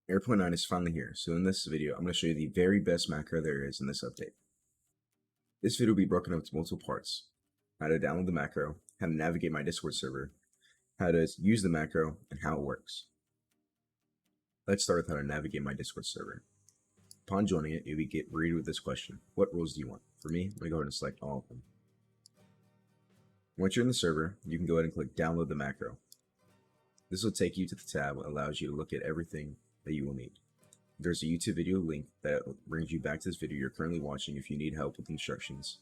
Airpoint 9 is finally here, so in this video, I'm going to show you the very best macro there is in this update. This video will be broken up into multiple parts: how to download the macro, how to navigate my Discord server, how to use the macro, and how it works. Let's start with how to navigate my Discord server. Upon joining it, you'll be greeted with this question: what rules do you want? For me, I'm going to go ahead and select all of them. Once you're in the server, you can go ahead and click download the macro. This will take you to the tab that allows you to look at everything that you will need. There's a YouTube video link that brings you back to this video you're currently watching if you need help with instructions.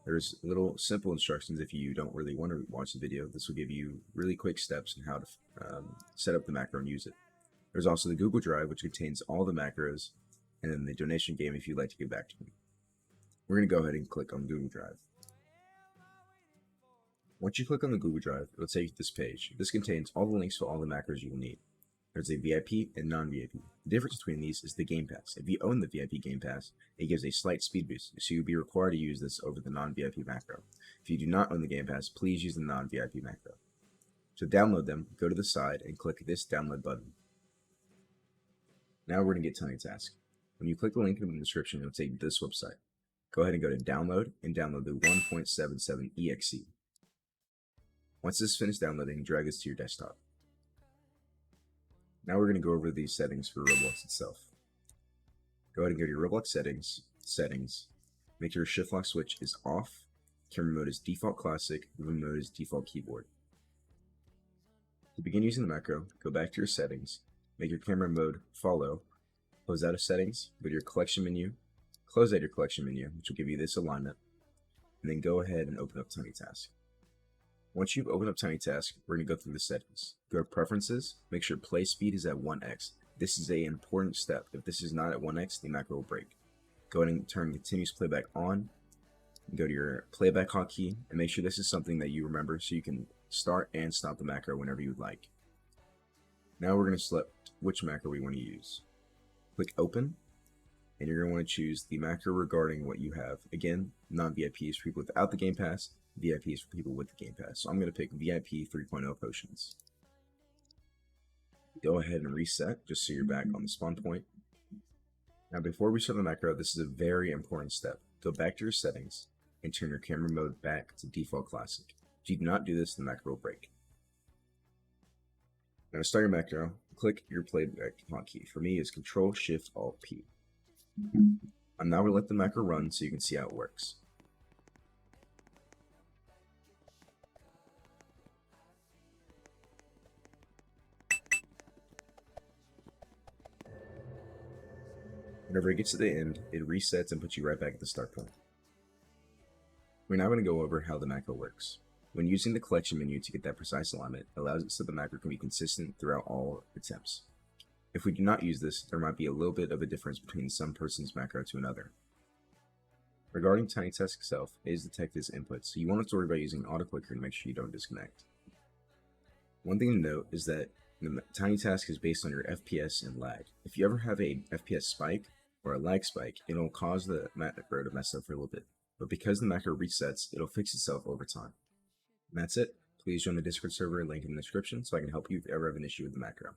There's little simple instructions if you don't really want to watch the video. This will give you really quick steps on how to set up the macro and use it. There's also the Google Drive, which contains all the macros, and then the donation game if you'd like to get back to me. We're going to go ahead and click on Google Drive. Once you click on the Google Drive, it will take you to this page. This contains all the links to all the macros you will need. There's a VIP and non-VIP. The difference between these is the Game Pass. If you own the VIP Game Pass, it gives a slight speed boost, so you'll be required to use this over the non-VIP macro. If you do not own the Game Pass, please use the non-VIP macro. To download them, go to the side and click this download button. Now we're going to get TinyTask. When you click the link in the description, it'll take you to this website. Go ahead and go to download and download the 1.77 exe. Once this is finished downloading, drag this to your desktop. Now we're going to go over these settings for Roblox itself. Go ahead and go to your Roblox settings, make sure your shift lock switch is off, camera mode is default classic, movement mode is default keyboard. To begin using the macro, go back to your settings, make your camera mode follow, close out of settings, go to your collection menu, close out your collection menu, which will give you this alignment, and then go ahead and open up TinyTask. Once you've opened up TinyTask, we're going to go through the settings. Go to Preferences, make sure play speed is at 1x. This is an important step. If this is not at 1x, the macro will break. Go ahead and turn Continuous Playback on, and go to your playback hotkey, and make sure this is something that you remember so you can start and stop the macro whenever you would like. Now we're going to select which macro we want to use. Click Open, and you're going to want to choose the macro regarding what you have. Again, non-VIP is for people without the Game Pass. VIP is for people with the Game Pass. So I'm going to pick VIP 3.0 potions. Go ahead and reset just so you're back on the spawn point. Now before we start the macro, this is a very important step. Go back to your settings and turn your camera mode back to default classic. If you do not do this, the macro will break. Now to start your macro, click your playback hotkey. For me, it's Control-Shift-Alt-P. I'm now going to let the macro run so you can see how it works. Whenever it gets to the end, it resets and puts you right back at the start point. We're now going to go over how the macro works. When using the collection menu to get that precise alignment, it allows it so the macro can be consistent throughout all attempts. If we do not use this, there might be a little bit of a difference between some person's macro to another. Regarding TinyTask itself, it is detected as input, so you won't have to worry about using auto-clicker to make sure you don't disconnect. One thing to note is that the TinyTask is based on your FPS and lag. If you ever have a FPS spike or a lag spike, it'll cause the macro to mess up for a little bit. But because the macro resets, it'll fix itself over time. And that's it. Please join the Discord server, link in the description, so I can help you if you ever have an issue with the macro.